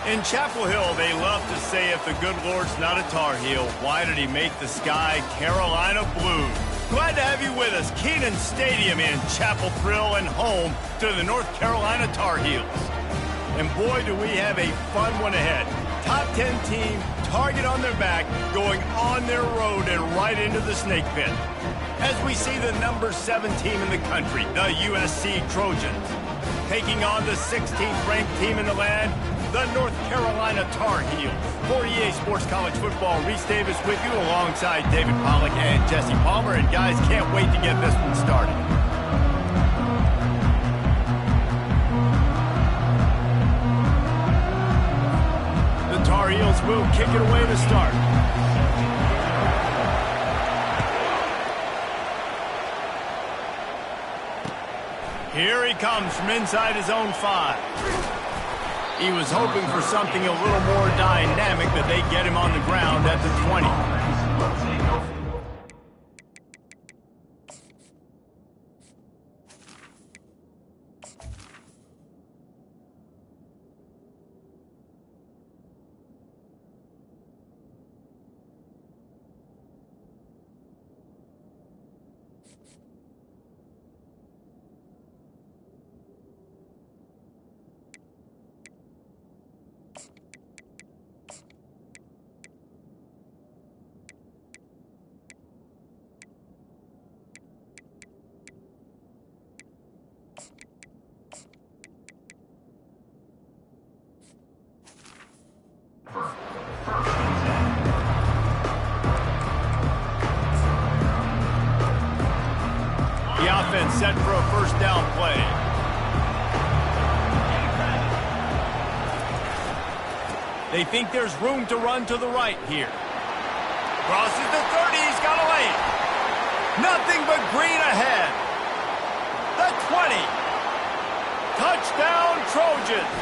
In Chapel Hill, they love to say if the good Lord's not a Tar Heel, why did he make the sky Carolina blue? Glad to have you with us. Kenan Stadium in Chapel Thrill and home to the North Carolina Tar Heels. And boy, do we have a fun one ahead. Top 10 team, target on their back, going on their road and right into the snake pit. As we see the number 7 team in the country, the USC Trojans, taking on the 16th ranked team in the land, the North Carolina Tar Heels. For EA Sports College Football, Reese Davis with you alongside David Pollack and Jesse Palmer. And guys, can't wait to get this one started. The Tar Heels will kick it away to start. Here he comes from inside his own 5. He was hoping for something a little more dynamic, but they get him on the ground at the 20. Offense set for a first down play. They think there's room to run to the right here. Crosses the 30, he's got a lane. Nothing but green ahead. The 20. Touchdown Trojans.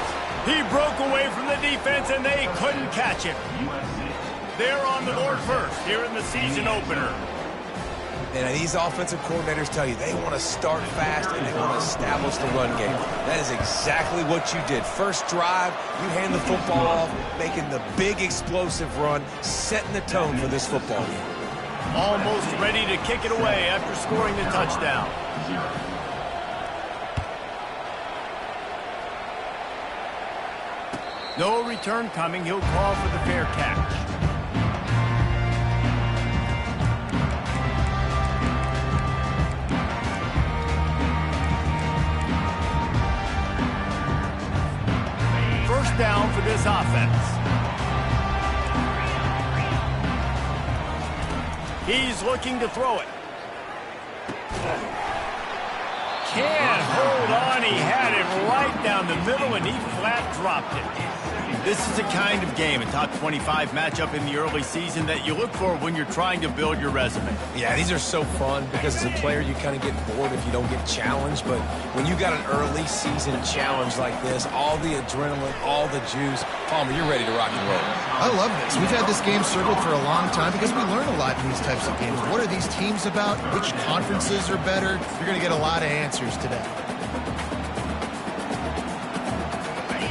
He broke away from the defense and they couldn't catch him. They're on the board first here in the season opener. And these offensive coordinators tell you they want to start fast and they want to establish the run game. That is exactly what you did. First drive, you hand the football off, making the big explosive run, setting the tone for this football game. Almost ready to kick it away after scoring the touchdown. No return coming. He'll call for the fair catch. First down for this offense. He's looking to throw it. Can't hold on. He had it right down the middle, and he flat dropped it. This is the kind of game, a top 25 matchup in the early season, that you look for when you're trying to build your resume. Yeah, these are so fun because as a player, you kind of get bored if you don't get challenged. But when you got an early season challenge like this, all the adrenaline, all the juice, Palmer, you're ready to rock and roll. I love this. We've had this game circled for a long time because we learn a lot in these types of games. What are these teams about? Which conferences are better? You're going to get a lot of answers today.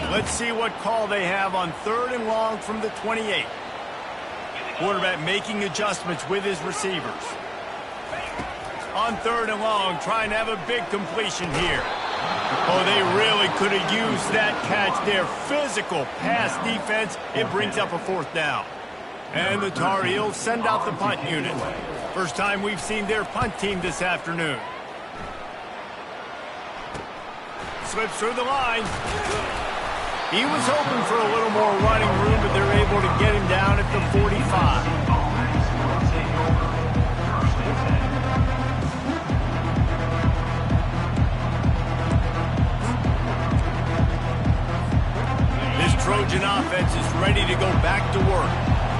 Let's see what call they have on 3rd and long from the 28. Quarterback making adjustments with his receivers. On 3rd and long, trying to have a big completion here. Oh, they really could have used that catch there. Physical pass defense. It brings up a 4th down. And the Tar Heels send out the punt unit. First time we've seen their punt team this afternoon. Slips through the line. He was hoping for a little more running room, but they're able to get him down at the 45. This Trojan offense is ready to go back to work.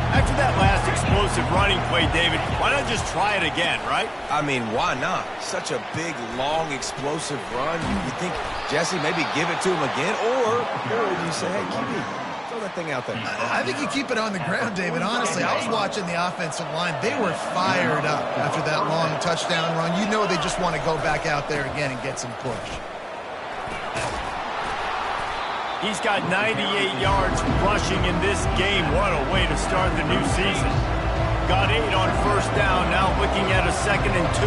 After that last explosive running play, David, why not just try it again, right? I mean, why not? Such a big, long, explosive run. You think, Jesse, maybe give it to him again? Or you say, hey, keep it. Throw that thing out there. I think you keep it on the ground, David. Honestly, I was watching the offensive line. They were fired up after that long touchdown run. You know they just want to go back out there again and get some push. He's got 98 yards rushing in this game. What a way to start the new season. Got 8 on first down, now looking at a 2nd and 2.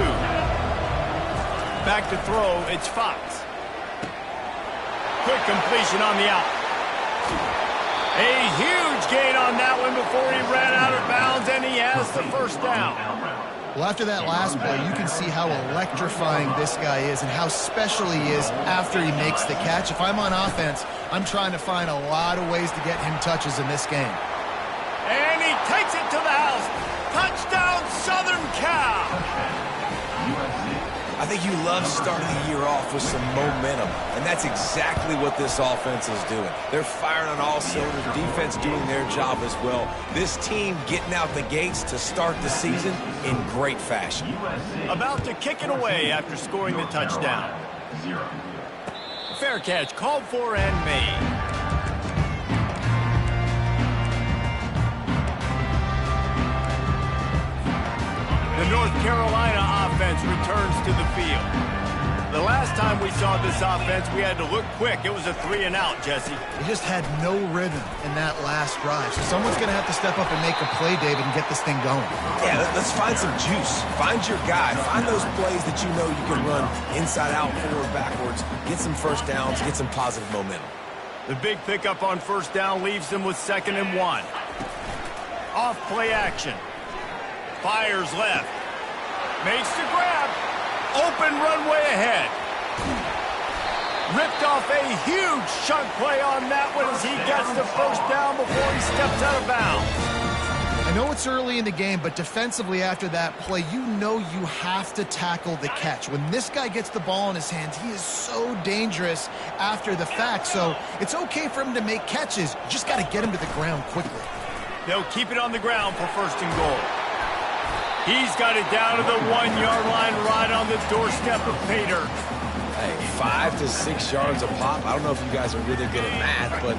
Back to throw, it's Fox. Quick completion on the out. A huge gain on that one before he ran out of bounds, and he has the first down. Well, after that last play, you can see how electrifying this guy is and how special he is after he makes the catch. If I'm on offense, I'm trying to find a lot of ways to get him touches in this game. And he takes it to the house. Touchdown, Southern Cal. I think you love starting the year off with some momentum, and that's exactly what this offense is doing. They're firing on all cylinders, defense doing their job as well. This team getting out the gates to start the season in great fashion. About to kick it away after scoring the touchdown. Fair catch called for and made. The North Carolina offense returns to the field. The last time we saw this offense, we had to look quick. It was a 3-and-out, Jesse. He just had no rhythm in that last drive. So someone's going to have to step up and make a play, David, and get this thing going. Yeah, let's find some juice. Find your guy. Find those plays that you know you can run inside out, forward, backwards. Get some first downs. Get some positive momentum. The big pickup on first down leaves them with 2nd and 1. Off play action. Fires left. Makes the grab. Open runway ahead. Ripped off a huge chunk play on that one as he gets the first down before he steps out of bounds. I know it's early in the game, but defensively after that play, you know you have to tackle the catch. When this guy gets the ball in his hands, he is so dangerous after the fact. So it's okay for him to make catches. You just got to get him to the ground quickly. They'll keep it on the ground for 1st and goal. He's got it down to the 1-yard line right on the doorstep of Pater. Hey, 5 to 6 yards a pop. I don't know if you guys are really good at math, but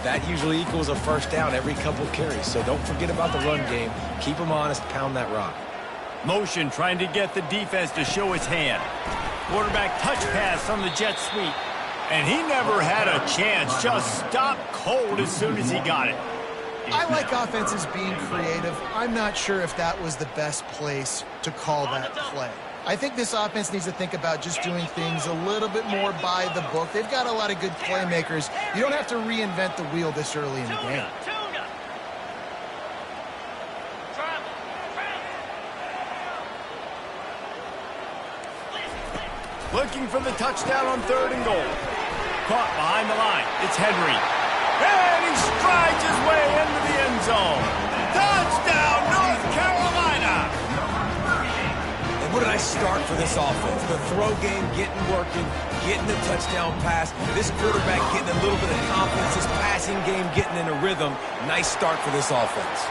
that usually equals a first down every couple carries. So don't forget about the run game. Keep them honest. Pound that rock. Motion trying to get the defense to show his hand. Quarterback touch pass on the jet sweep. And he never had a chance. Just stopped cold as soon as he got it. I like offenses being creative. I'm not sure if that was the best place to call that play. I think this offense needs to think about just doing things a little bit more by the book. They've got a lot of good playmakers. You don't have to reinvent the wheel this early in the game. Looking for the touchdown on 3rd and goal. Caught behind the line. It's Henry. And he strides his way into the end zone. Touchdown, North Carolina! And what a nice start for this offense. The throw game getting working, getting the touchdown pass. This quarterback getting a little bit of confidence. This passing game getting in a rhythm. Nice start for this offense.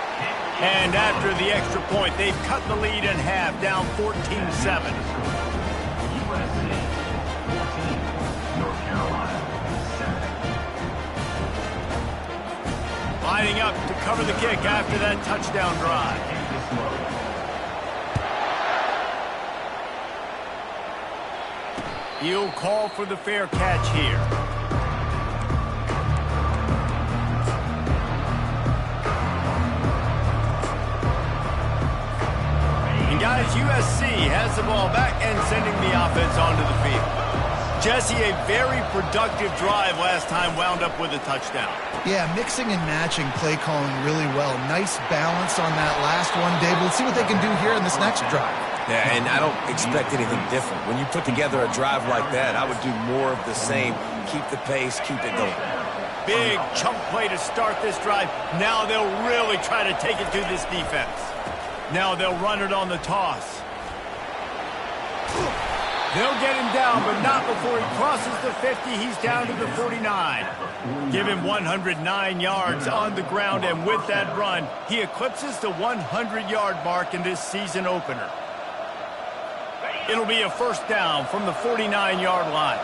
And after the extra point, they've cut the lead in half, down 14-7. Lining up to cover the kick after that touchdown drive. He'll call for the fair catch here. And guys, USC has the ball back and sending the offense onto the field. Jesse, a very productive drive last time wound up with a touchdown. Yeah, mixing and matching play calling really well. Nice balance on that last one, Dave. Let's see what they can do here in this next drive. Yeah, and I don't expect anything different. When you put together a drive like that, I would do more of the same. Keep the pace, keep it going. Big chunk play to start this drive. Now they'll really try to take it to this defense. Now they'll run it on the toss. They'll get him down, but not before he crosses the 50. He's down to the 49. Give him 109 yards on the ground, and with that run, he eclipses the 100-yard mark in this season opener. It'll be a first down from the 49-yard line.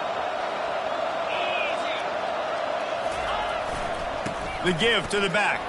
The give to the back.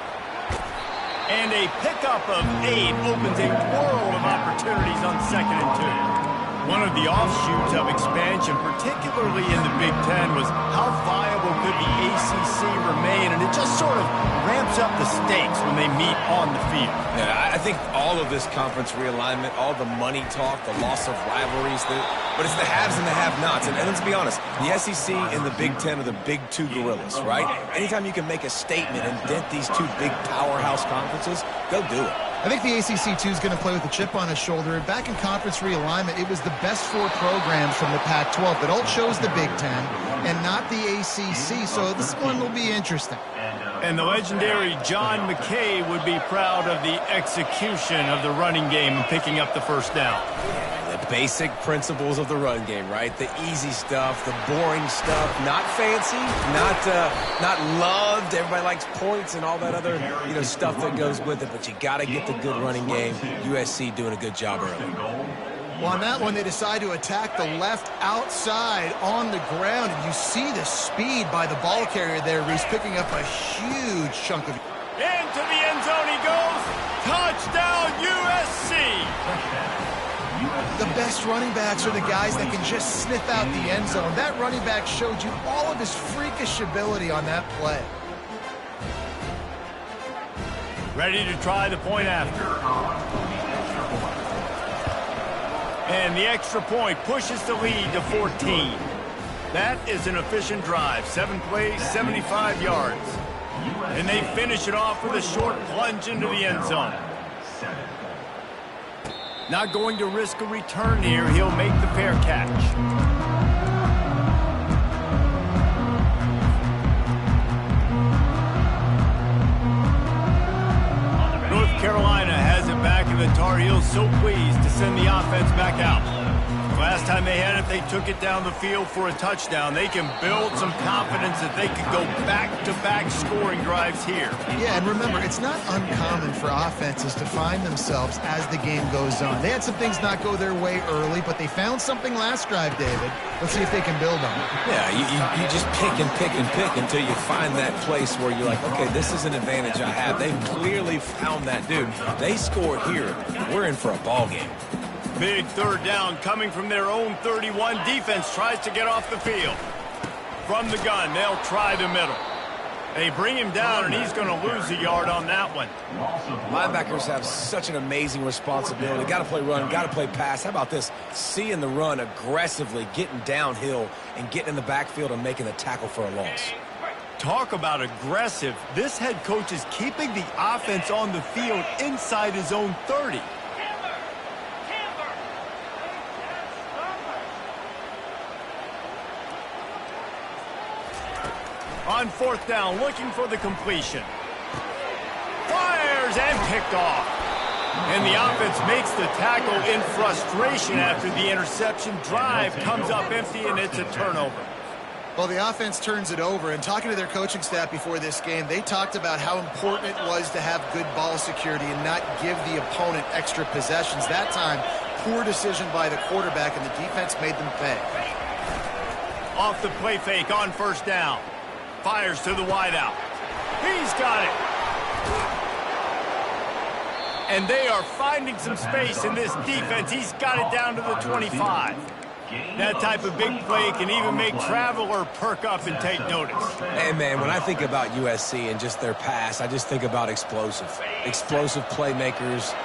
And a pickup of 8 opens a world of opportunities on 2nd and 2. One of the offshoots of expansion, particularly in the Big Ten, was how viable could the ACC remain, and it just sort of ramps up the stakes when they meet on the field. Yeah, I think all of this conference realignment, all the money talk, the loss of rivalries, but it's the haves and the have-nots. And let's be honest, the SEC and the Big Ten are the big two gorillas, right? Anytime you can make a statement and dent these two big powerhouse conferences, they'll do it. I think the ACC, too, is going to play with a chip on his shoulder. Back in conference realignment, it was the best 4 programs from the Pac-12 that all chose the Big Ten and not the ACC, so this one will be interesting. And the legendary John McKay would be proud of the execution of the running game and picking up the first down. The basic principles of the run game, right? The easy stuff, the boring stuff, not fancy, not loved. Everybody likes points and all that other, stuff that goes with it. But you got to get the good running game. USC doing a good job early. Well, on that one, they decide to attack the left outside on the ground, and you see the speed by the ball carrier there. He's picking up a huge chunk of. Into the end zone he goes. Touchdown, USC. The best running backs are the guys that can just sniff out the end zone. That running back showed you all of his freakish ability on that play. Ready to try the point after. And the extra point pushes the lead to 14. That is an efficient drive. 7 plays, 75 yards. And they finish it off with a short plunge into the end zone. Not going to risk a return here. He'll make the fair catch. North Carolina has it back, and the Tar Heels so pleased to send the offense back out. Last time they had it, they took it down the field for a touchdown. They can build some confidence that they could go back-to-back scoring drives here. Yeah, and remember, it's not uncommon for offenses to find themselves as the game goes on. They had some things not go their way early, but they found something last drive, David. Let's see if they can build on it. Yeah, you just pick and pick and pick until you find that place where you're like, okay, this is an advantage I have. They clearly found that dude. They score here. We're in for a ball game. Big third down coming from their own 31. Defense tries to get off the field. From the gun, they'll try the middle. They bring him down, and he's going to lose a yard on that one. Linebackers have such an amazing responsibility. Got to play run, got to play pass. How about this? Seeing the run aggressively, getting downhill, and getting in the backfield and making the tackle for a loss. Talk about aggressive. This head coach is keeping the offense on the field inside his own 30. On fourth down, looking for the completion. Fires and picked off. And the offense makes the tackle in frustration after the interception. Drive comes up empty, and it's a turnover. Well, the offense turns it over, and talking to their coaching staff before this game, they talked about how important it was to have good ball security and not give the opponent extra possessions. That time, poor decision by the quarterback, and the defense made them pay. Off the play fake on first down. Fires to the wideout. He's got it. And they are finding some space in this defense. He's got it down to the 25. That type of big play can even make Traveler perk up and take notice. Hey, man, when I think about USC and just their pass, I just think about explosive. Explosive playmakers,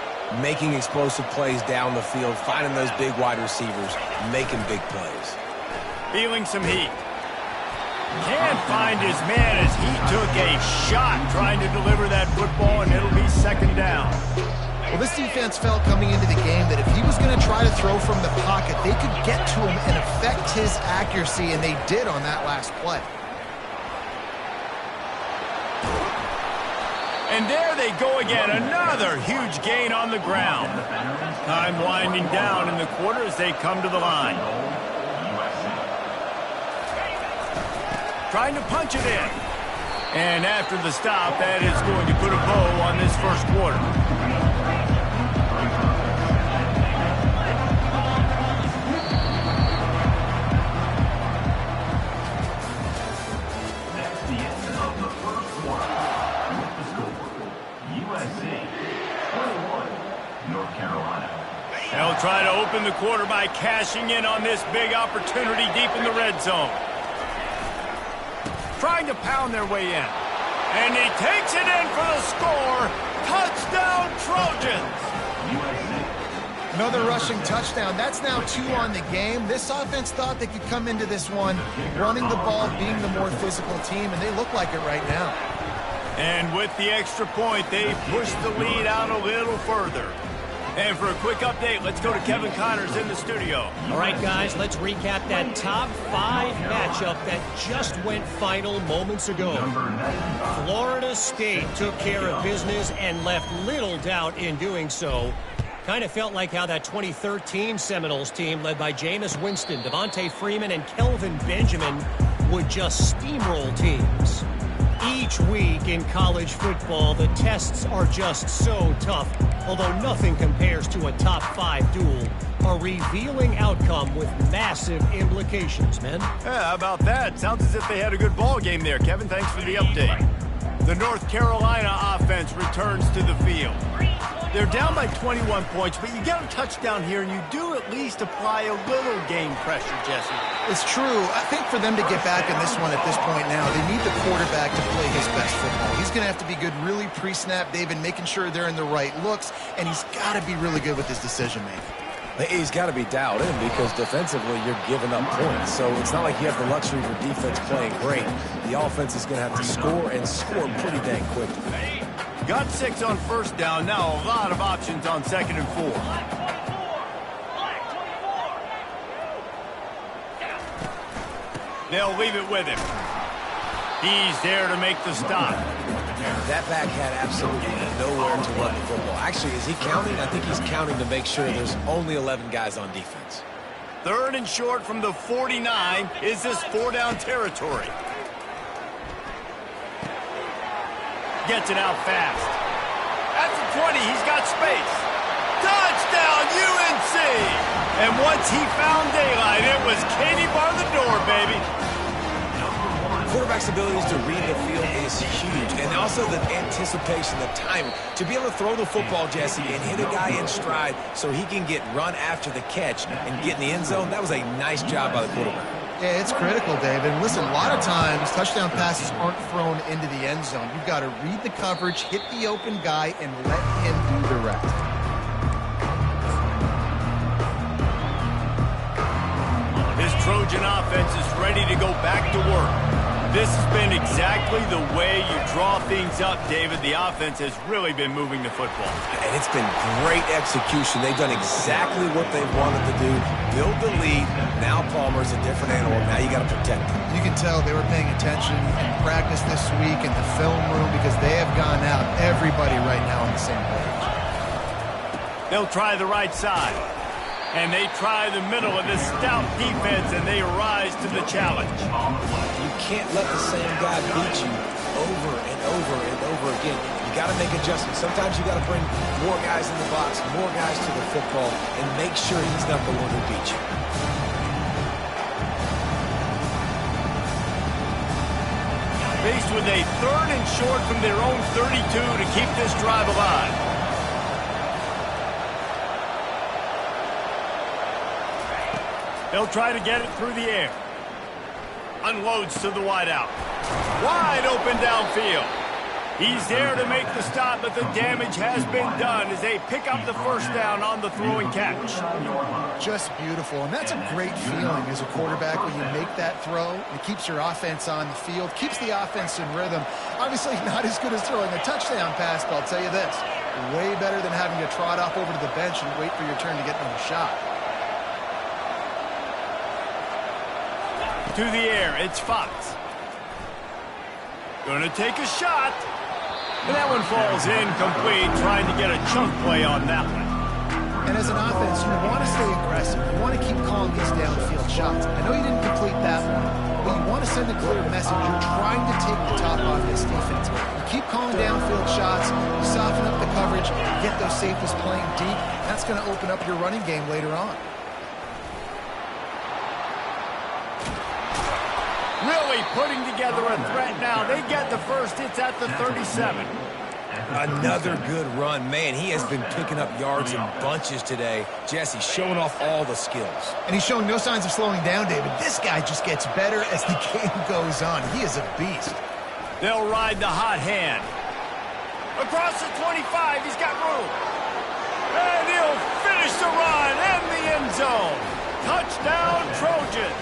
making explosive plays down the field, finding those big wide receivers, making big plays. Feeling some heat. Can't find his man as he took a shot trying to deliver that football, and it'll be second down. Well, this defense felt coming into the game that if he was going to try to throw from the pocket, they could get to him and affect his accuracy, and they did on that last play. And there they go again, another huge gain on the ground. Time winding down in the quarter as they come to the line. Trying to punch it in. And after the stop, that is going to put a bow on this first quarter. That's the end of the first quarter. With the score, USC 21, North Carolina. They'll try to open the quarter by cashing in on this big opportunity deep in the red zone. trying to pound their way in. And he takes it in for the score. Touchdown, Trojans! Another rushing touchdown. That's now 2 on the game. This offense thought they could come into this one running the ball, being the more physical team, and they look like it right now. And with the extra point, they push the lead out a little further. And for a quick update, let's go to Kevin Connors in the studio. All right, guys, let's recap that top 5 matchup that just went final moments ago. Florida State took care of business and left little doubt in doing so. Kind of felt like how that 2013 Seminoles team, led by Jameis Winston, Devontae Freeman, and Kelvin Benjamin, would just steamroll teams. Each week in college football, the tests are just so tough, although nothing compares to a top 5 duel. A revealing outcome with massive implications, man. Yeah, how about that? Sounds as if they had a good ball game there. Kevin, thanks for the update. The North Carolina offense returns to the field. They're down by 21 points, but you get a touchdown here, and you do at least apply a little game pressure, Jesse. It's true. I think for them to get back in this one at this point now, they need the quarterback to play his best football. He's going to have to be good really pre-snap, David, making sure they're in the right looks, and he's got to be really good with his decision-making. He's got to be dialed in because defensively you're giving up points. So it's not like you have the luxury for defense playing great. The offense is going to have to score and score pretty dang quickly. Got 6 on first down. Now a lot of options on 2nd and 4. They'll leave it with him. He's there to make the stop. That back had absolutely nowhere to run the football. Actually, is he counting? I think he's counting to make sure there's only 11 guys on defense. 3rd and short from the 49. Is this 4-down territory? Gets it out fast. At the 20, he's got space. Touchdown, UNC! And once he found daylight, it was Katie bar the door, baby. Quarterback's abilities to read the field is huge. And also the anticipation, the timing. To be able to throw the football, Jesse, and hit a guy in stride so he can get run after the catch and get in the end zone, that was a nice job by the quarterback. Yeah, it's critical, David. Listen, a lot of times touchdown passes aren't thrown into the end zone. You've got to read the coverage, hit the open guy, and let him do the rest. This Trojan offense is ready to go back to work. This has been exactly the way you draw things up, David. The offense has really been moving the football. And it's been great execution. They've done exactly what they wanted to do. Build the lead. Now Palmer's a different animal. Now you got to protect him. You can tell they were paying attention in practice this week in the film room because they have gone out, everybody right now on the same page. They'll try the right side. And they try the middle of this stout defense, and they rise to the challenge. You can't let the same guy beat you over and over and over again. You got to make adjustments. Sometimes you got to bring more guys in the box, more guys to the football, and make sure he's not the one who beat you. Faced with a 3rd and short from their own 32 to keep this drive alive. They'll try to get it through the air. Unloads to the wideout. Wide open downfield. He's there to make the stop, but the damage has been done as they pick up the first down on the throwing catch. Just beautiful, and that's a great feeling as a quarterback when you make that throw. It keeps your offense on the field, keeps the offense in rhythm. Obviously not as good as throwing a touchdown pass, but I'll tell you this, way better than having to trot off over to the bench and wait for your turn to get another shot. To the air, it's Fox. Gonna take a shot. And that one falls incomplete, trying to get a chunk play on that one. And as an offense, you want to stay aggressive. You want to keep calling these downfield shots. I know you didn't complete that one, but you want to send a clear message. You're trying to take the top off this defense. You keep calling downfield shots, you soften up the coverage, get those safeties playing deep. That's going to open up your running game later on. Really putting together a threat now. They get the first. It's at the 37. Another good run. Man, he has been picking up yards in bunches today. Jesse showing off all the skills. And he's showing no signs of slowing down, David. This guy just gets better as the game goes on. He is a beast. They'll ride the hot hand. Across the 25, he's got room. And he'll finish the run in the end zone. Touchdown, Trojan.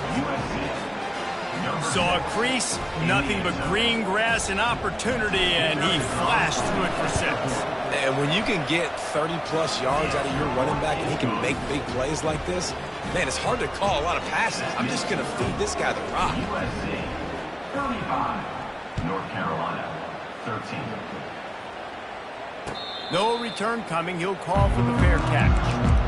Saw a crease, nothing but green grass and opportunity, and he flashed through it for 6. And when you can get 30-plus yards out of your running back and he can make big plays like this, man, it's hard to call a lot of passes. I'm just going to feed this guy the rock. USC 35, North Carolina 13. No return coming. He'll call for the fair catch.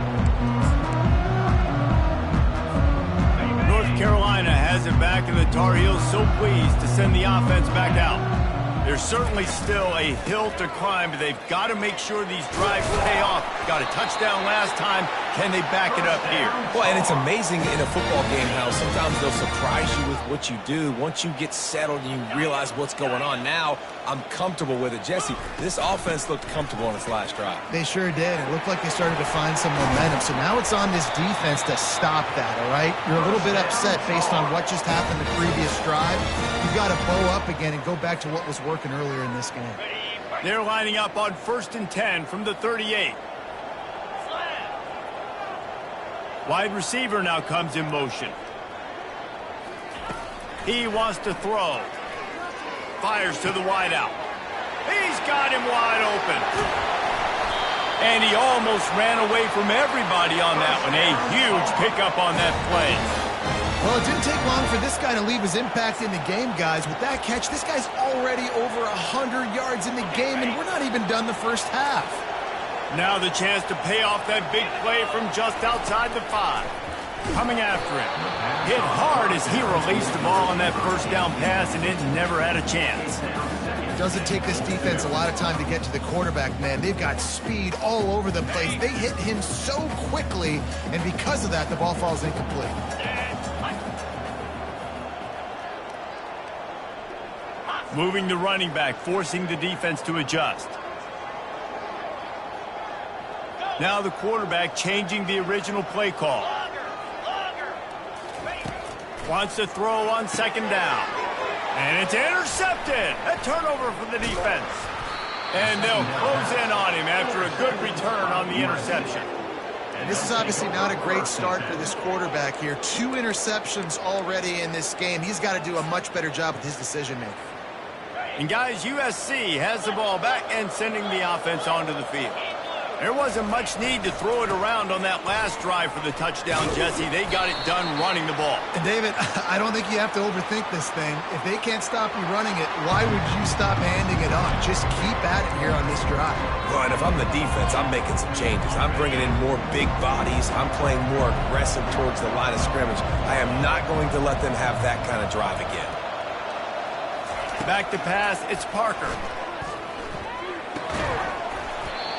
North Carolina has it back, and the Tar Heels so pleased to send the offense back out. There's certainly still a hill to climb, but they've got to make sure these drives pay off. Got a touchdown last time. Can they back it up here? Well, and it's amazing in a football game how sometimes they'll surprise you with what you do. Once you get settled and you realize what's going on, now I'm comfortable with it. Jesse, this offense looked comfortable on its last drive. They sure did. It looked like they started to find some momentum. So now it's on this defense to stop that, all right? You're a little bit upset based on what just happened the previous drive. You've got to bow up again and go back to what was working earlier in this game. They're lining up on 1st and 10 from the 38. Wide receiver now comes in motion. He wants to throw. Fires to the wideout. He's got him wide open. And he almost ran away from everybody on that one. A huge pickup on that play. Well, it didn't take long for this guy to leave his impact in the game, guys. With that catch, this guy's already over 100 yards in the game, and we're not even done the first half. Now the chance to pay off that big play from just outside the 5. Coming after him. Hit hard as he released the ball on that first down pass, and it never had a chance. It doesn't take this defense a lot of time to get to the quarterback, man. They've got speed all over the place. They hit him so quickly, and because of that, the ball falls incomplete. Moving the running back, forcing the defense to adjust. Now the quarterback changing the original play call. Wants to throw on 2nd down. And it's intercepted. A turnover for the defense. And they'll close in on him after a good return on the interception. This is obviously not a great start for this quarterback here. 2 interceptions already in this game. He's got to do a much better job with his decision-making. And guys, USC has the ball back and sending the offense onto the field. There wasn't much need to throw it around on that last drive for the touchdown, Jesse. They got it done running the ball. And David, I don't think you have to overthink this thing. If they can't stop you running it, why would you stop handing it off? Just keep at it here on this drive. Well, and if I'm the defense, I'm making some changes. I'm bringing in more big bodies. I'm playing more aggressive towards the line of scrimmage. I am not going to let them have that kind of drive again. Back to pass, it's Parker.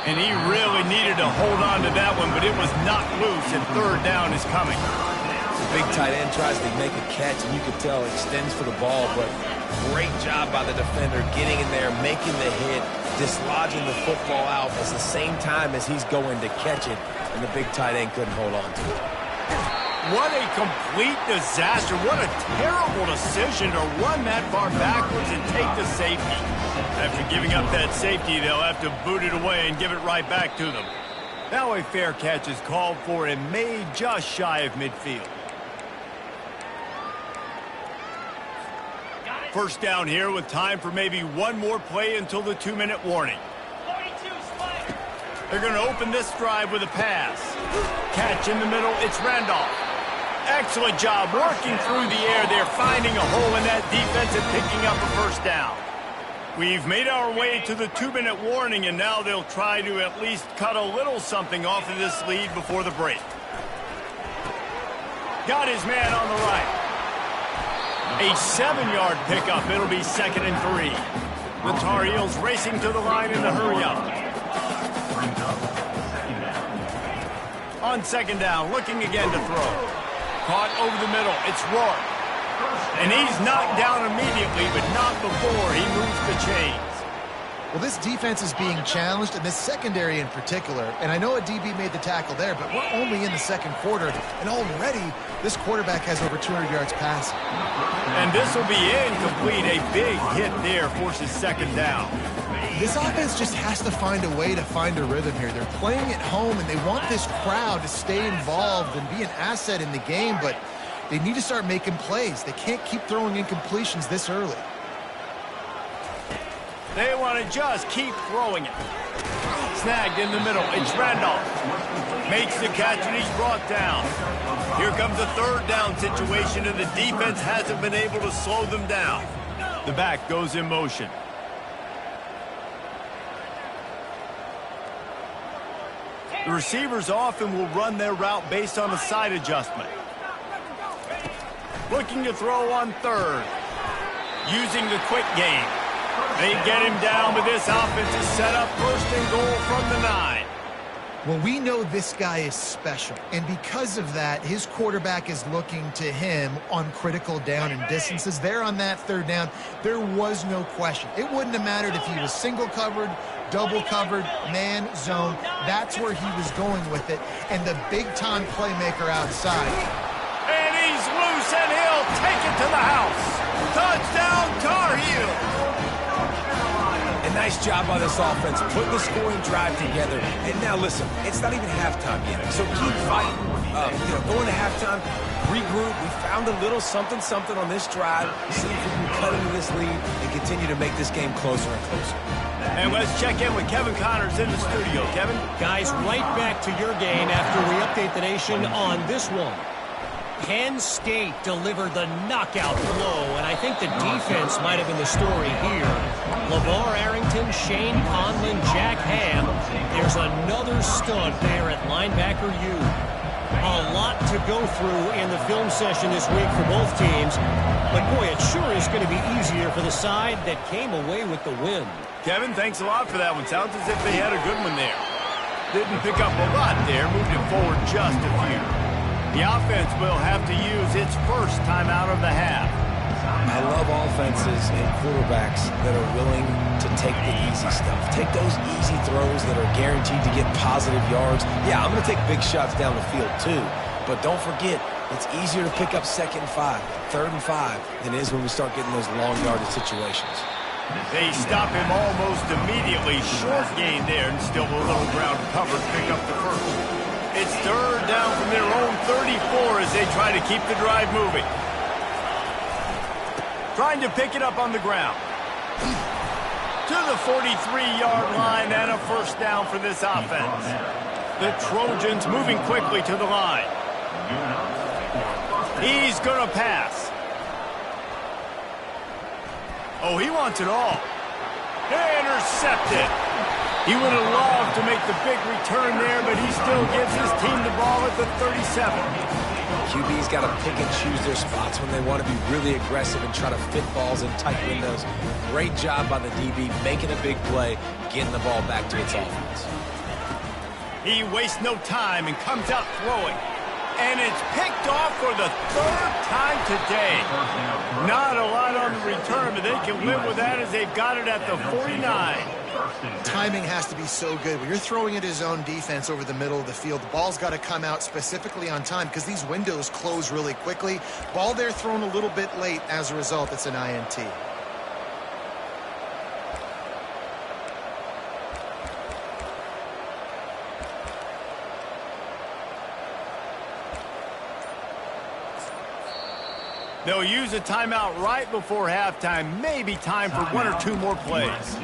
And he really needed to hold on to that one, but it was not loose, and 3rd down is coming. The big tight end tries to make a catch, and you can tell extends for the ball, but great job by the defender getting in there, making the hit, dislodging the football out at the same time as he's going to catch it, and the big tight end couldn't hold on to it. What a complete disaster. What a terrible decision to run that far backwards and take the safety. After giving up that safety, they'll have to boot it away and give it right back to them. Now a fair catch is called for and made just shy of midfield. 1st down here with time for maybe one more play until the 2-minute warning. They're going to open this drive with a pass. Catch in the middle, it's Randolph. Excellent job working through the air. They're finding a hole in that defense and picking up a 1st down. We've made our way to the 2-minute warning, and now they'll try to at least cut a little something off of this lead before the break. Got his man on the right. A 7-yard pickup. It'll be 2nd and 3. The Tar Heels racing to the line in the hurry-up. On 2nd down, looking again to throw. Caught over the middle. It's Rourke. And he's knocked down immediately, but not before he moves the chains. Well, this defense is being challenged, and this secondary in particular. And I know a DB made the tackle there, but we're only in the second quarter, and already this quarterback has over 200 yards passing. And this will be incomplete. A big hit there forces second down. This offense just has to find a way to find a rhythm here. They're playing at home, and they want this crowd to stay involved and be an asset in the game, but they need to start making plays. They can't keep throwing incompletions this early. They want to just keep throwing it. Snagged in the middle. It's Randolph. Makes the catch, and he's brought down. Here comes a third down situation, and the defense hasn't been able to slow them down. The back goes in motion. The receivers often will run their route based on a side adjustment. Looking to throw on third. Using the quick game. They get him down, but this offense is set up first and goal from the 9. Well, we know this guy is special, and because of that, his quarterback is looking to him on critical down and distances. There on that third down, there was no question. It wouldn't have mattered if he was single covered, double covered, man, zone. That's where he was going with it, and the big-time playmaker outside. And he's loose, and he'll take it to the house. Touchdown, Tar Heels. A nice job by this offense, putting the scoring drive together. And now listen, it's not even halftime yet, so keep fighting. Going to halftime, regroup. We found a little something on this drive. See if we can cut into this lead and continue to make this game closer and closer. And let's check in with Kevin Connors in the studio. Kevin? Guys, right back to your game after we update the nation on this one. Penn State delivered the knockout blow, and I think the defense might have been the story here. LeVar Arrington, Shane Conlon, Jack Ham. There's another stud there at linebacker U. A lot to go through in the film session this week for both teams, but boy, it sure is going to be easier for the side that came away with the win. Kevin, thanks a lot for that one. Sounds as if they had a good one there. Didn't pick up a lot there, moved it forward just a few. The offense will have to use its first timeout of the half. I love offenses and quarterbacks that are willing to take the easy stuff. Take those easy throws that are guaranteed to get positive yards. Yeah, I'm going to take big shots down the field too. But don't forget, it's easier to pick up second and 5, third and 5 than it is when we start getting those long yardage situations. They stop him almost immediately. Short gain there, and still a little ground covered. Pick up the first. It's third down from their own 34 as they try to keep the drive moving. Trying to pick it up on the ground. To the 43-yard line and a first down for this offense. The Trojans moving quickly to the line. He's going to pass. Oh, he wants it all. Intercepted. He would have loved to make the big return there, but he still gives his team the ball at the 37. QB's got to pick and choose their spots when they want to be really aggressive and try to fit balls in tight windows. Great job by the DB making a big play, getting the ball back to its offense. He wastes no time and comes out throwing. And it's picked off for the third time today. Not a lot on the return, but they can live with that as they've got it at the 49. Timing has to be so good. When you're throwing at his own defense over the middle of the field, the ball's got to come out specifically on time because these windows close really quickly. Ball there thrown a little bit late. As a result, it's an INT. They'll use a timeout right before halftime. Maybe time for one or two more plays.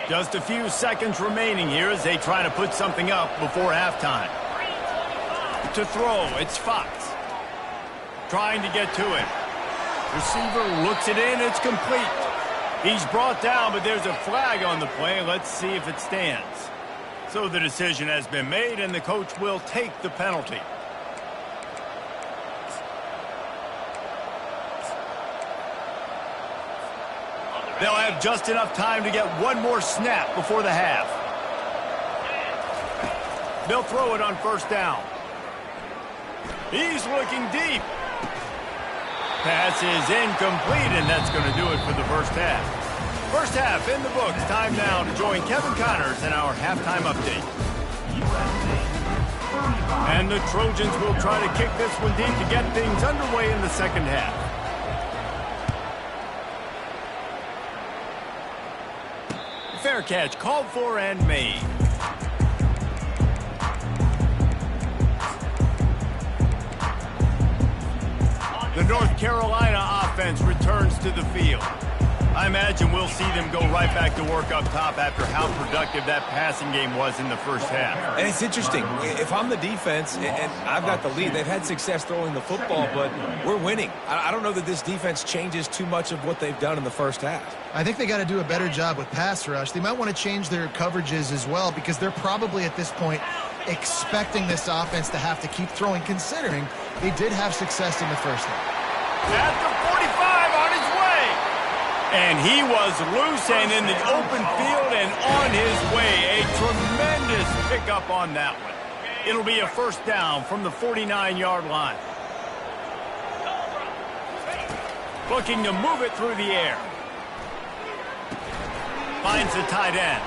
Just a few seconds remaining here as they try to put something up before halftime. To throw, it's Fox. Trying to get to him. Receiver looks it in, it's complete. He's brought down, but there's a flag on the play. Let's see if it stands. So the decision has been made, and the coach will take the penalty. They'll have just enough time to get one more snap before the half. They'll throw it on first down. He's looking deep. Pass is incomplete, and that's going to do it for the first half. First half in the books. Time now to join Kevin Connors in our halftime update. And the Trojans will try to kick this one deep to get things underway in the second half. Fair catch called for and made. The North Carolina offense returns to the field. I imagine we'll see them go right back to work up top after how productive that passing game was in the first half. And it's interesting. If I'm the defense and I've got the lead, they've had success throwing the football, but we're winning. I don't know that this defense changes too much of what they've done in the first half. I think they got to do a better job with pass rush. They might want to change their coverages as well because they're probably at this point expecting this offense to have to keep throwing, considering they did have success in the first half. At the 45 on his way. And he was loose and in the open field and on his way. A tremendous pickup on that one. It'll be a first down from the 49-yard line. Looking to move it through the air. Finds the tight end.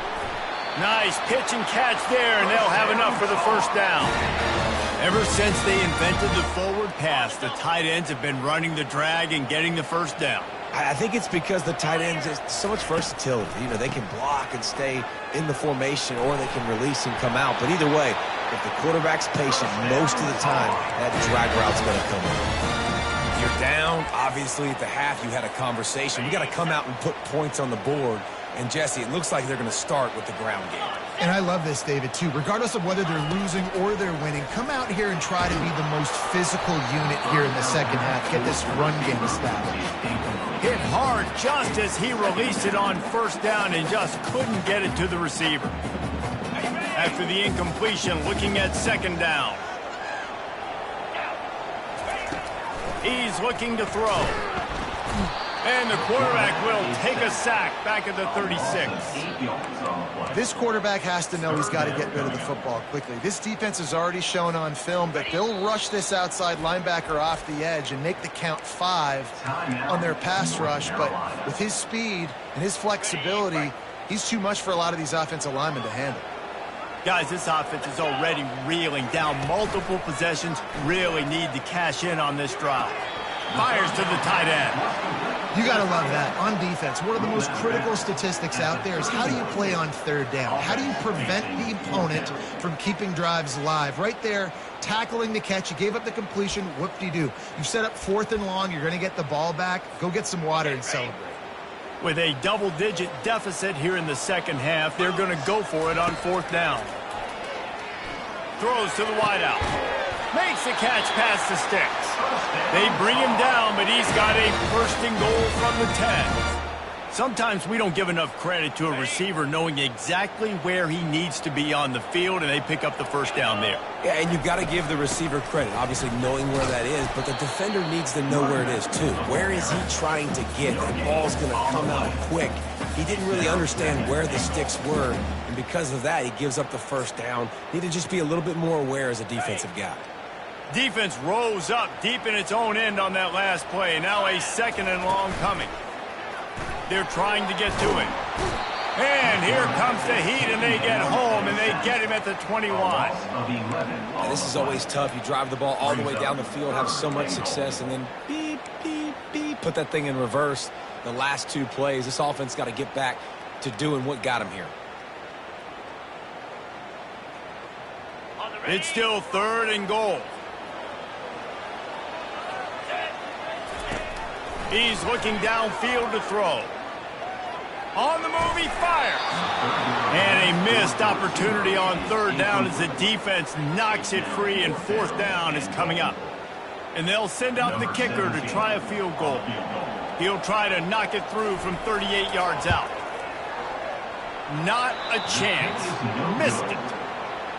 Nice pitch and catch there, and they'll have enough for the first down. Ever since they invented the forward pass, the tight ends have been running the drag and getting the first down. I think it's because the tight ends have so much versatility. You know, they can block and stay in the formation, or they can release and come out. But either way, if the quarterback's patient most of the time, that drag route's going to come in. You're down. Obviously, at the half, you had a conversation. You got to come out and put points on the board. And, Jesse, it looks like they're going to start with the ground game. And I love this, David, too. Regardless of whether they're losing or they're winning, come out here and try to be the most physical unit here in the second half. Get this run game established. Hit hard just as he released it on first down and just couldn't get it to the receiver. After the incompletion, looking at second down. He's looking to throw. And the quarterback will take a sack back at the 36. This quarterback has to know he's got to get rid of the football quickly. This defense has already shown on film that they'll rush this outside linebacker off the edge and make the count 5 on their pass rush. But with his speed and his flexibility, he's too much for a lot of these offensive linemen to handle. Guys, this offense is already reeling down multiple possessions. Really need to cash in on this drive. Fires to the tight end. You got to love that. On defense, one of the most critical statistics out there is how do you play on third down? How do you prevent the opponent from keeping drives alive? Right there, tackling the catch. You gave up the completion. Whoop-de-doo. You've set up 4th and long. You're going to get the ball back. Go get some water and celebrate. With a double-digit deficit here in the second half, they're going to go for it on 4th down. Throws to the wideout. Makes the catch past the sticks. They bring him down, but he's got a first and goal from the 10. Sometimes we don't give enough credit to a receiver knowing exactly where he needs to be on the field, and they pick up the first down there. Yeah, and you've got to give the receiver credit, obviously knowing where that is, but the defender needs to know where it is too. Where is he trying to get? That ball's going to come out quick. He didn't really understand where the sticks were, and because of that, he gives up the first down. Need to just be a little bit more aware as a defensive guy. Defense rose up deep in its own end on that last play. Now a 2nd and long coming. They're trying to get to it. And here comes the heat, and they get home, and they get him at the 21. Yeah, this is always tough. You drive the ball all the way down the field, have so much success, and then beep, beep, beep, put that thing in reverse. The last 2 plays, this offense got to get back to doing what got him here. It's still 3rd and goal. He's looking downfield to throw. On the move, he fires. And a missed opportunity on 3rd down as the defense knocks it free, and 4th down is coming up. And they'll send out the kicker to try a field goal. He'll try to knock it through from 38 yards out. Not a chance. Missed it.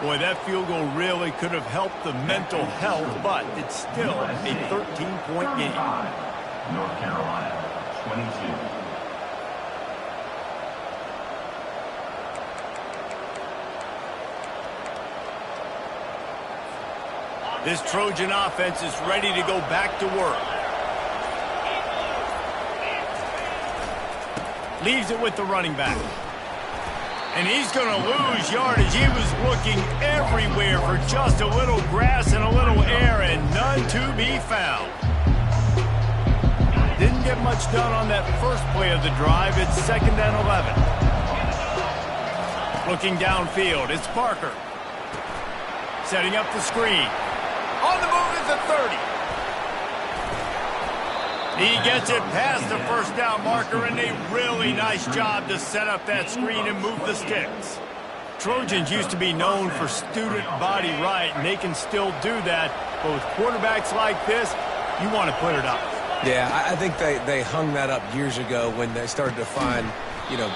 Boy, that field goal really could have helped the mental health, but it's still a 13-point game. North Carolina, 22. This Trojan offense is ready to go back to work. Leaves it with the running back. And he's going to lose yardage. He was looking everywhere for just a little grass and a little air, and none to be found. Didn't get much done on that first play of the drive. It's 2nd and 11. Looking downfield, it's Parker. Setting up the screen. On the move at the 30. He gets it past the first down marker, and a really nice job to set up that screen and move the sticks. Trojans used to be known for student body right, and they can still do that. But with quarterbacks like this, you want to put it up. Yeah, I think they hung that up years ago when they started to find,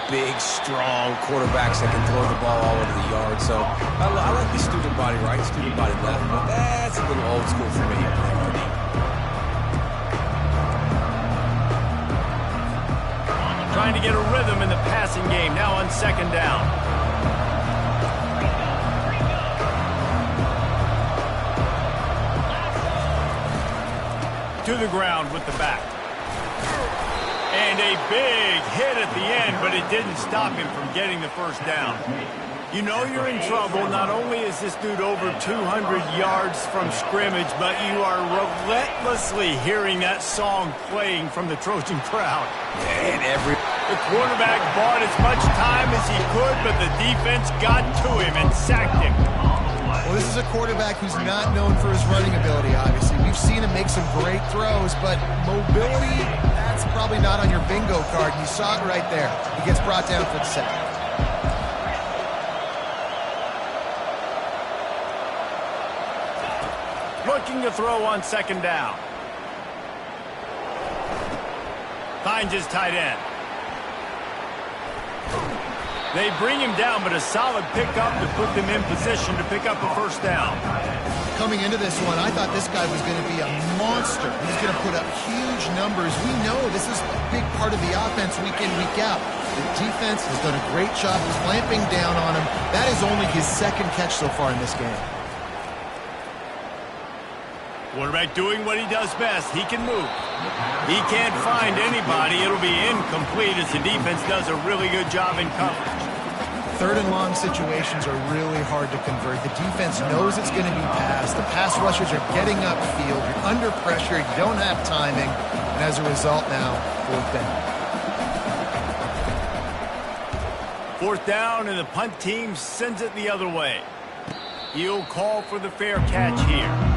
big, strong quarterbacks that can throw the ball all over the yard. So I like the student body right, student body left, but that's a little old school for me. Trying to get a rhythm in the passing game, now on 2nd down. To the ground with the back. And a big hit at the end, but it didn't stop him from getting the first down. You know you're in trouble. Not only is this dude over 200 yards from scrimmage, but you are relentlessly hearing that song playing from the Trojan crowd. And the quarterback bought as much time as he could, but the defense got to him and sacked him. Well, this is a quarterback who's not known for his running ability, obviously. We've seen him make some great throws, but mobility, that's probably not on your bingo card. You saw it right there. He gets brought down for the sack. Looking to throw on 2nd down. Finds his tight end. They bring him down, but a solid pickup to put them in position to pick up a first down. Coming into this one, I thought this guy was going to be a monster. He's going to put up huge numbers. We know this is a big part of the offense week in, week out. The defense has done a great job of clamping down on him. That is only his 2nd catch so far in this game. Quarterback doing what he does best. He can move. He can't find anybody. It'll be incomplete as the defense does a really good job in coverage. 3rd and long situations are really hard to convert. The defense knows it's going to be passed. The pass rushers are getting upfield. You're under pressure. You don't have timing. And as a result now, 4th down. 4th down, and the punt team sends it the other way. He'll call for the fair catch here.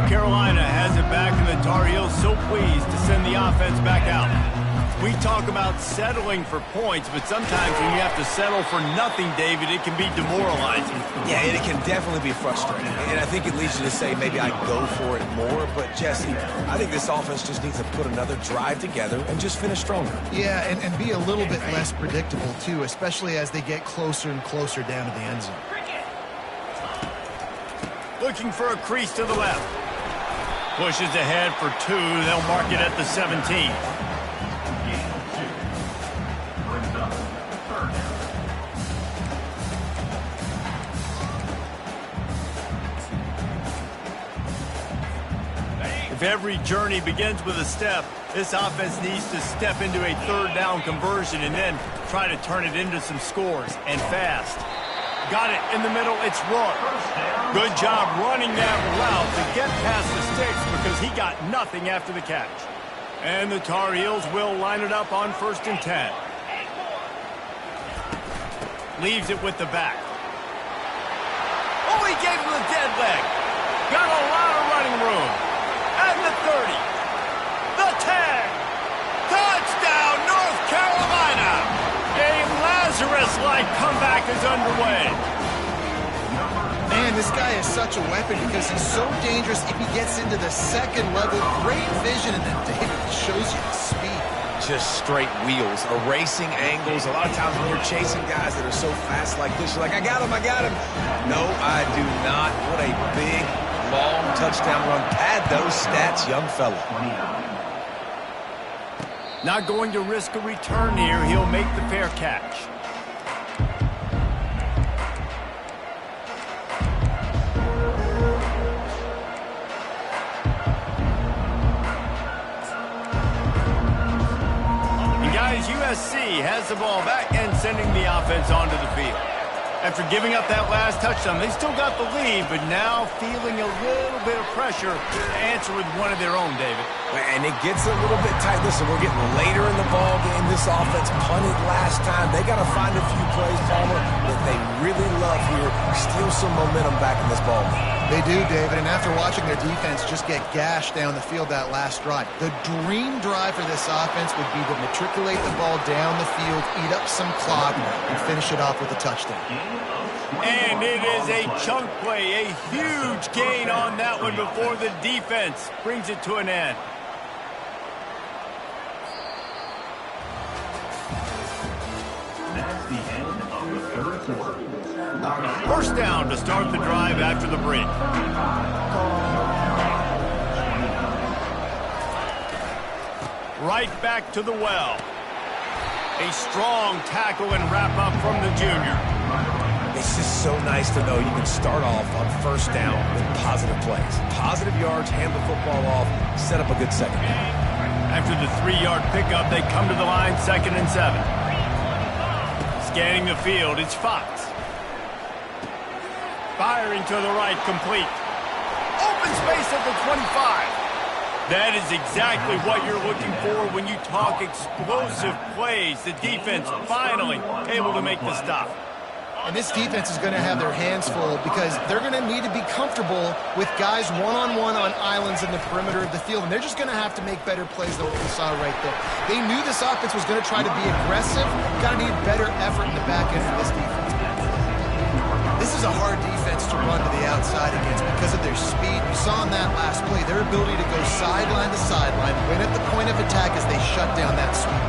Carolina has it back, and the Tar Heels so pleased to send the offense back out. We talk about settling for points, but sometimes when you have to settle for nothing, David, it can be demoralizing. Yeah, it can definitely be frustrating. And I think it leads you to say maybe I go for it more. But, Jesse, I think this offense just needs to put another drive together and just finish stronger. Yeah, and be a little bit less predictable, too, especially as they get closer and closer down to the end zone. Looking for a crease to the left. Pushes ahead for 2. They'll mark it at the 17. If every journey begins with a step, this offense needs to step into a 3rd down conversion and then try to turn it into some scores, and fast. Got it in the middle. It's Roy. Good job running that route to get past the sticks because he got nothing after the catch. And the Tar Heels will line it up on 1st and 10. Leaves it with the back. Oh, he gave him the dead leg. Got a lot of running room. And the 30. The 10. Touchdown, North Carolina. A Lazarus-like comeback is underway. Man, this guy is such a weapon because he's so dangerous if he gets into the 2nd level. Great vision, and then David shows you the speed. Just straight wheels, erasing angles. A lot of times when you're chasing guys that are so fast like this, you're like, I got him, I got him. No, I do not. What a big, long touchdown run. Pad those stats, young fella. Not going to risk a return here. He'll make the fair catch. USC has the ball back and sending the offense onto the field. After giving up that last touchdown, they still got the lead, but now feeling a little bit of pressure to answer with one of their own, David. And it gets a little bit tight. Listen, we're getting later in the ball game. This offense punted last time. They got to find a few plays, Palmer, that they really love here. Steal some momentum back in this ball game. They do, David, and after watching their defense just get gashed down the field that last drive, the dream drive for this offense would be to matriculate the ball down the field, eat up some clock, and finish it off with a touchdown. And it is a chunk play, a huge gain on that one before the defense brings it to an end. That's the end of the third quarter. First down to start the drive after the break. Right back to the well. A strong tackle and wrap up from the junior. It's just so nice to know you can start off on first down with positive plays. Positive yards, hand the football off, set up a good second down. After the 3-yard pickup, they come to the line 2nd and 7. Scanning the field, it's Fox. Firing to the right, complete. Open space at the 25. That is exactly what you're looking for when you talk explosive plays. The defense finally able to make the stop. And this defense is going to have their hands full because they're going to need to be comfortable with guys one-on-one on islands in the perimeter of the field. And they're just going to have to make better plays than what we saw right there. They knew this offense was going to try to be aggressive. Got to need better effort in the back end for this defense. This is a hard defense to run to the outside against because of their speed. You saw in that last play their ability to go sideline to sideline, win at the point of attack as they shut down that speed.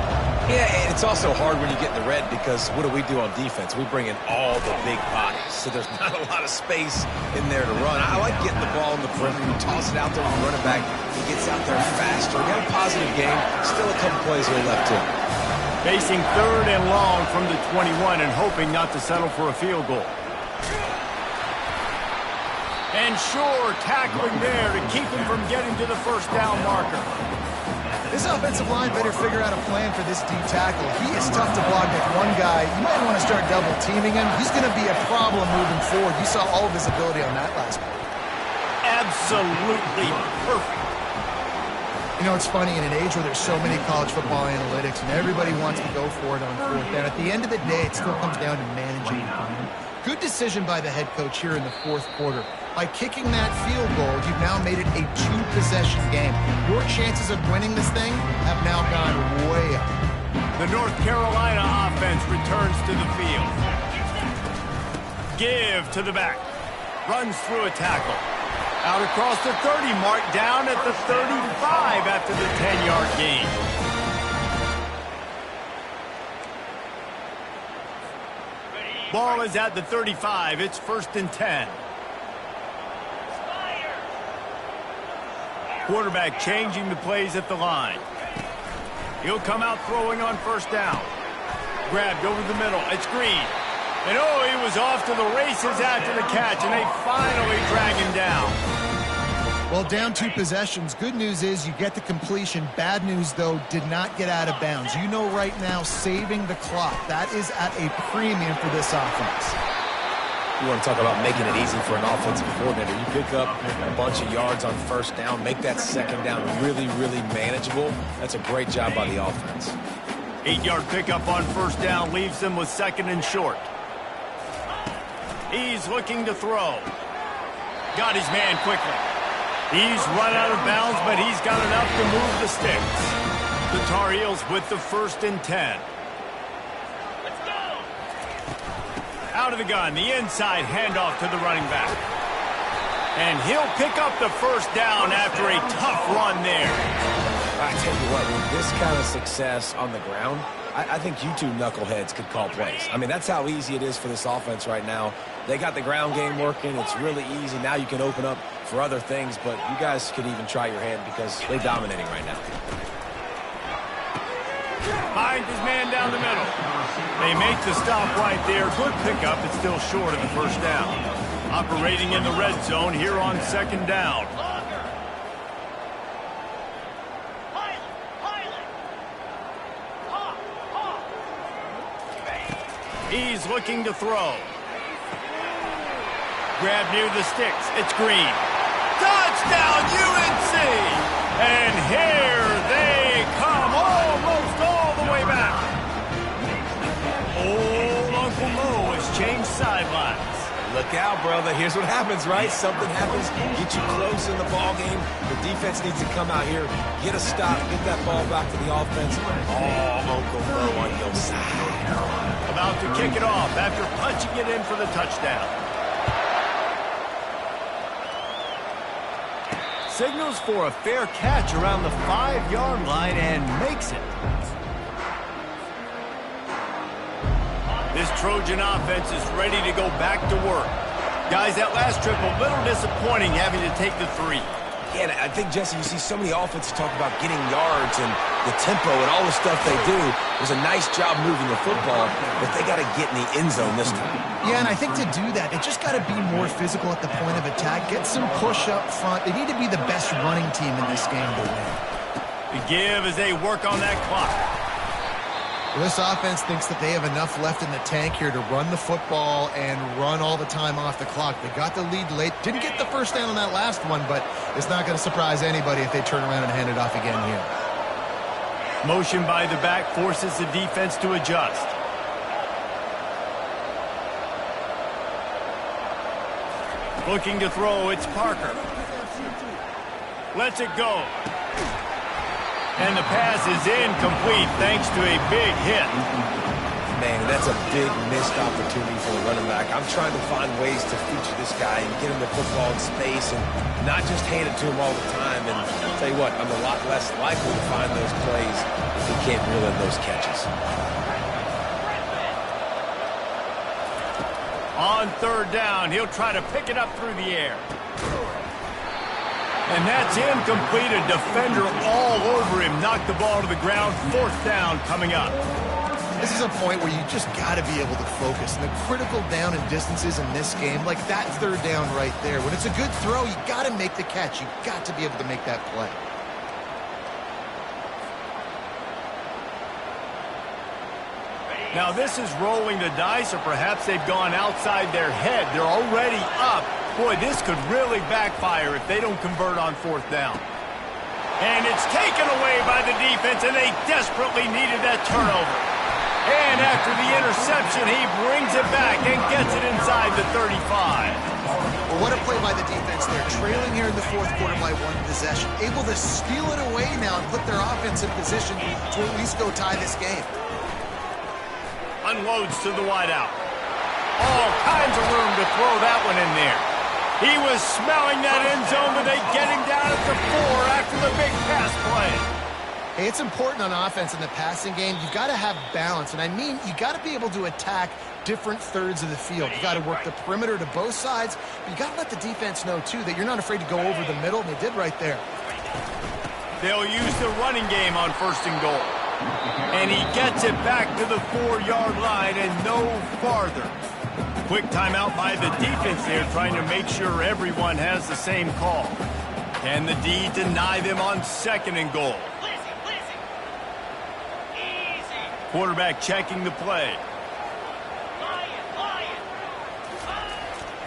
Yeah, and it's also hard when you get in the red because what do we do on defense? We bring in all the big bodies, so there's not a lot of space in there to run. I like getting the ball in the perimeter. You toss it out there with the running back. He gets out there faster. We got a positive game. Still a couple plays here left, too. Facing 3rd and long from the 21 and hoping not to settle for a field goal. And sure, tackling there to keep him from getting to the first down marker. This offensive line better figure out a plan for this D tackle. He is tough to block at one guy. You might want to start double teaming him. He's going to be a problem moving forward. You saw all of his ability on that last play. Absolutely perfect. You know, it's funny, in an age where there's so many college football analytics and everybody wants to go for it on 4th down, at the end of the day, it still comes down to managing the time. Good decision by the head coach here in the 4th quarter. By kicking that field goal, you've now made it a 2-possession game. Your chances of winning this thing have now gone way up. The North Carolina offense returns to the field. Give to the back. Runs through a tackle. Out across the 30 mark, down at the 35 after the 10-yard gain. Ball is at the 35. It's 1st and 10. Quarterback changing the plays at the line. He'll come out throwing on 1st down. Grabbed over the middle. It's Green. And oh, he was off to the races after the catch, and they finally drag him down. Well, down 2 possessions. Good news is you get the completion. Bad news, though, did not get out of bounds. You know right now, saving the clock. That is at a premium for this offense. You want to talk about making it easy for an offensive coordinator. You pick up a bunch of yards on 1st down, make that 2nd down really, really manageable. That's a great job by the offense. 8-yard pickup on 1st down leaves them with 2nd and short. He's looking to throw. Got his man quickly. He's run out of bounds, but he's got enough to move the sticks. The Tar Heels with the 1st and 10. Out of the gun, the inside handoff to the running back. And he'll pick up the 1st down after a tough run there. I tell you what, with this kind of success on the ground, I think you two knuckleheads could call plays. I mean, that's how easy it is for this offense right now. They got the ground game working. It's really easy. Now you can open up for other things, but you guys could even try your hand because they're dominating right now. Finds his man down the middle. They make the stop right there. Good pickup. It's still short of the 1st down. Operating in the red zone here on 2nd down. He's looking to throw. Grab near the sticks. It's Green. Touchdown, UNC! And here they come, almost all the way back. Old Uncle Mo has changed sidelines. Look out, brother. Here's what happens, right? Something happens, get you close in the ball game. The defense needs to come out here, get a stop, get that ball back to the offense. Oh, Uncle Mo on your side. About to kick it off after punching it in for the touchdown. Signals for a fair catch around the 5-yard line and makes it. This Trojan offense is ready to go back to work. Guys, that last trip a little disappointing having to take the 3. Yeah, and I think, Jesse, you see so many offenses talk about getting yards and the tempo and all the stuff they do. It was a nice job moving the football, but they got to get in the end zone this time. Yeah, and I think to do that, they just got to be more physical at the point of attack, get some push up front. They need to be the best running team in this game to win. The give as they work on that clock. Well, this offense thinks that they have enough left in the tank here to run the football and run all the time off the clock. They got the lead late. Didn't get the first down on that last one, but it's not going to surprise anybody if they turn around and hand it off again here. Motion by the back forces the defense to adjust. Looking to throw, it's Parker. Lets it go. And the pass is incomplete thanks to a big hit. Man, that's a big missed opportunity for the running back. I'm trying to find ways to feature this guy and get him the football in space and not just hand it to him all the time. And I'll tell you what, I'm a lot less likely to find those plays if he can't reel in those catches. On 3rd down, he'll try to pick it up through the air. And that's incomplete. A defender all over him. Knocked the ball to the ground. 4th down coming up. This is a point where you just got to be able to focus. And the critical down and distances in this game, like that 3rd down right there. When it's a good throw, you got to make the catch. You got to be able to make that play. Now this is rolling the dice, or perhaps they've gone outside their head. They're already up. Boy, this could really backfire if they don't convert on 4th down. And it's taken away by the defense, and they desperately needed that turnover. And after the interception, he brings it back and gets it inside the 35. Well, what a play by the defense. They're trailing here in the 4th quarter by 1 possession. Able to steal it away now and put their offense in position to at least go tie this game. Unloads to the wideout. All kinds of room to throw that one in there. He was smelling that end zone, but they get him down at the 4 after the big pass play. Hey, it's important on offense in the passing game. You've got to have balance, and I mean you got to be able to attack different thirds of the field. You got to work the perimeter to both sides, but you got to let the defense know, too, that you're not afraid to go over the middle, and they did right there. They'll use the running game on 1st and goal. And he gets it back to the 4-yard line and no farther. Quick timeout by the defense there, trying to make sure everyone has the same call. Can the D deny them on 2nd and goal? Quarterback checking the play.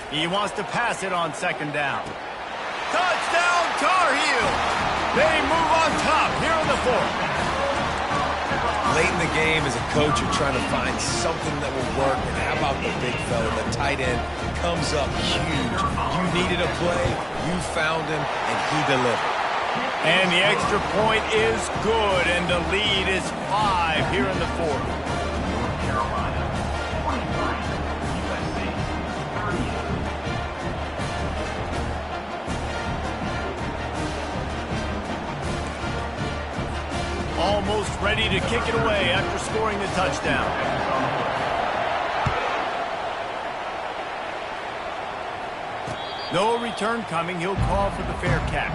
He wants to pass it on 2nd down. Touchdown, Tar Heels! They move on top here in the 4th. Late in the game, as a coach, you're trying to find something that will work. And how about the big fella, the tight end, comes up huge. You needed a play, you found him, and he delivered. And the extra point is good, and the lead is 5 here in the 4th. Carolina, 23, USC, 38. Almost ready to kick it away after scoring the touchdown. No return coming. He'll call for the fair catch.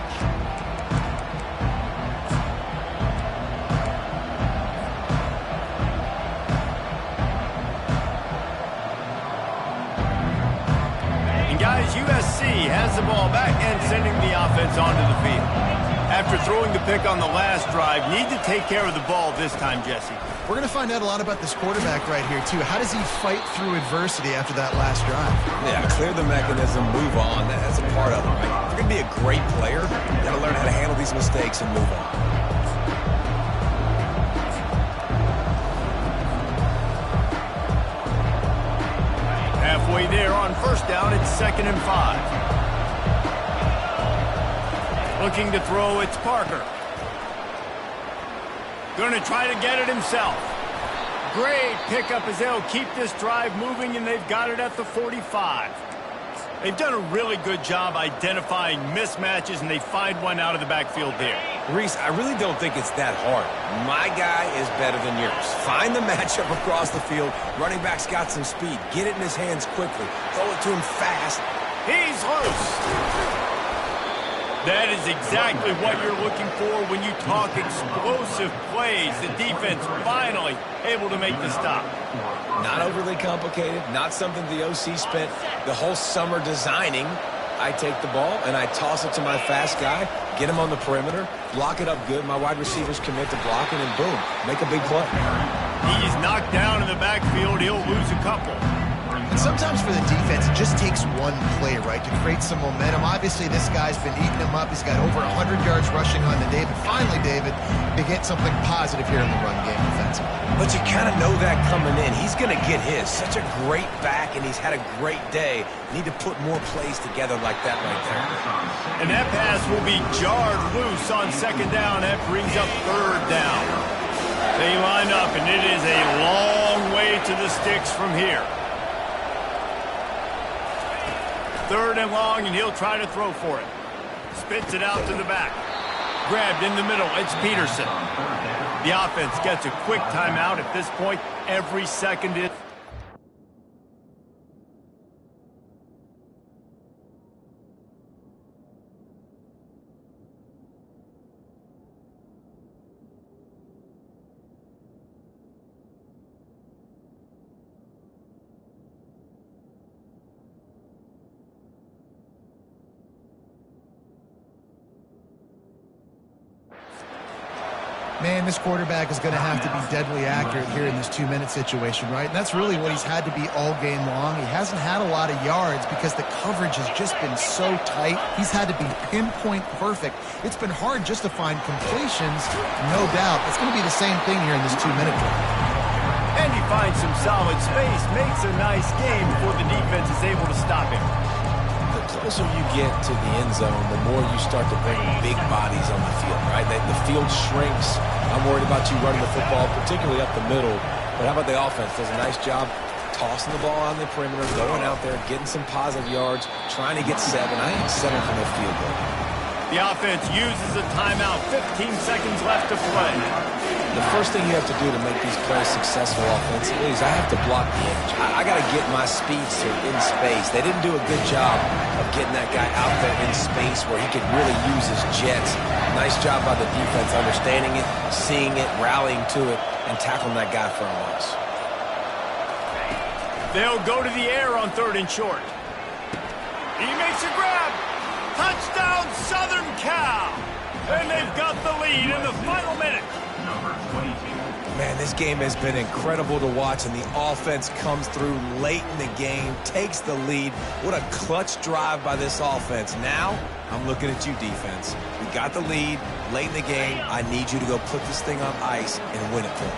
And guys, USC has the ball back and sending the offense onto the field. After throwing the pick on the last drive, need to take care of the ball this time, Jesse. We're going to find out a lot about this quarterback right here, too. How does he fight through adversity after that last drive? Yeah, clear the mechanism, move on. That's a part of it, right? If you're going to be a great player, you got to learn how to handle these mistakes and move on. Halfway there on first down, it's 2nd and 5. Looking to throw, it's Parker. Going to try to get it himself. Great pickup as they'll keep this drive moving, and they've got it at the 45. They've done a really good job identifying mismatches, and they find one out of the backfield there. Reese, I really don't think it's that hard. My guy is better than yours. Find the matchup across the field. Running back's got some speed. Get it in his hands quickly. Throw it to him fast. He's loose. That is exactly what you're looking for when you talk explosive plays. The defense finally able to make the stop. Not overly complicated, not something the OC spent the whole summer designing. I take the ball and I toss it to my fast guy, get him on the perimeter, block it up good. My wide receivers commit to blocking, and boom, make a big play. He's knocked down in the backfield. He'll lose a couple. And sometimes for the defense, it just takes one play, right, to create some momentum. Obviously, this guy's been eating him up. He's got over 100 yards rushing on the day. But finally, David, to get something positive here in the run game defensively. But you kind of know that coming in. He's going to get his. Such a great back, and he's had a great day. Need to put more plays together like that right there. And that pass will be jarred loose on 2nd down. That brings up 3rd down. They line up, and it is a long way to the sticks from here. 3rd and long, and he'll try to throw for it. Spits it out to the back. Grabbed in the middle. It's Peterson. The offense gets a quick timeout at this point. Every second is... Man, this quarterback is going to have to be deadly accurate here in this 2-minute situation, right? And that's really what he's had to be all game long. He hasn't had a lot of yards because the coverage has just been so tight. He's had to be pinpoint perfect. It's been hard just to find completions, no doubt. It's going to be the same thing here in this 2-minute drive. And he finds some solid space, makes a nice game before the defense is able to stop him. The closer you get to the end zone, the more you start to bring big bodies on the field, right? The field shrinks. I'm worried about you running the football, particularly up the middle. But how about the offense? Does a nice job tossing the ball on the perimeter, going out there, getting some positive yards, trying to get 7. I ain't 7 from the field goal. The offense uses a timeout. 15 seconds left to play. The first thing you have to do to make these plays successful offensively is I have to block the edge. I got to get my speedster in space. They didn't do a good job of getting that guy out there in space where he could really use his jets. Nice job by the defense understanding it, seeing it, rallying to it, and tackling that guy for a loss. They'll go to the air on 3rd and short. He makes a grab. Touchdown, Southern Cal. And they've got the lead in the final minute. Man, this game has been incredible to watch, and the offense comes through late in the game, takes the lead. What a clutch drive by this offense. Now, I'm looking at you, defense. We got the lead late in the game. I need you to go put this thing on ice and win it for me.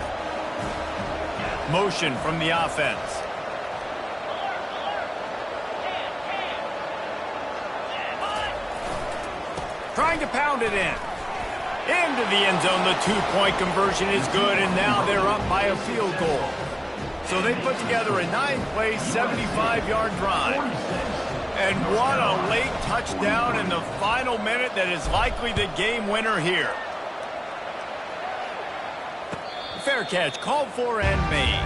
Motion from the offense. Trying to pound it in. Into the end zone, the 2-point conversion is good, and now they're up by a field goal. So they put together a 9-play, 75-yard drive. And what a late touchdown in the final minute that is likely the game winner here. Fair catch, called for and made.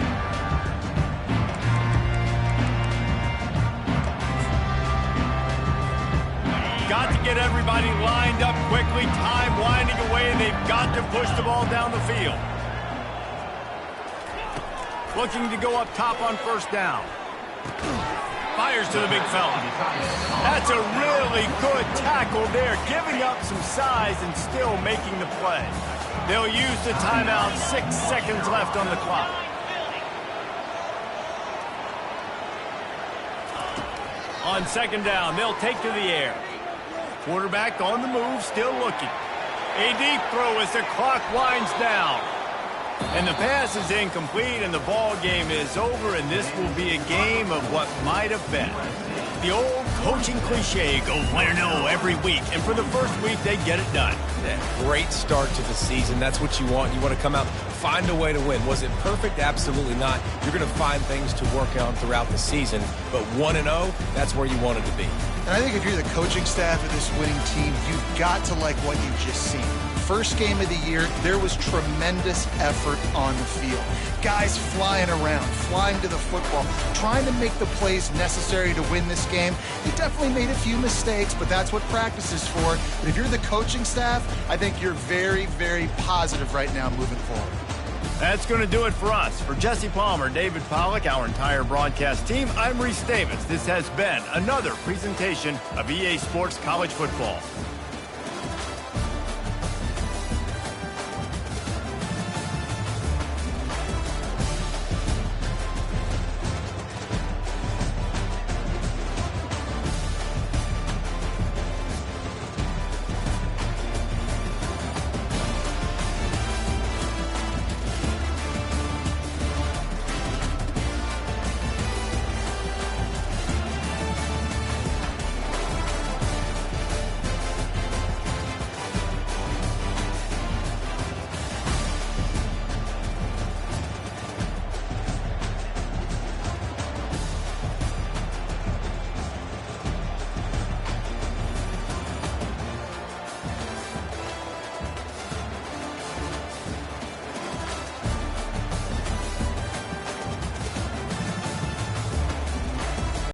Got to get everybody lined up quickly. Time winding away. They've got to push the ball down the field. Looking to go up top on 1st down. Fires to the big fella. That's a really good tackle there. Giving up some size and still making the play. They'll use the timeout. 6 seconds left on the clock. On second down, they'll take to the air. Quarterback on the move, still looking. A deep throw as the clock winds down. And the pass is incomplete, and the ball game is over, and this will be a game of what might have been. The old coaching cliche, go win or no every week, and for the first week, they get it done. Yeah, great start to the season. That's what you want. You want to come out, find a way to win. Was it perfect? Absolutely not. You're going to find things to work on throughout the season, but 1-0, that's where you wanted to be. And I think if you're the coaching staff of this winning team, you've got to like what you've just seen. First game of the year, there was tremendous effort on the field. Guys flying around, flying to the football, trying to make the plays necessary to win this game. You definitely made a few mistakes, but that's what practice is for. But if you're the coaching staff, I think you're very, very positive right now moving forward. That's going to do it for us. For Jesse Palmer, David Pollack, our entire broadcast team, I'm Reese Davis. This has been another presentation of EA Sports College Football.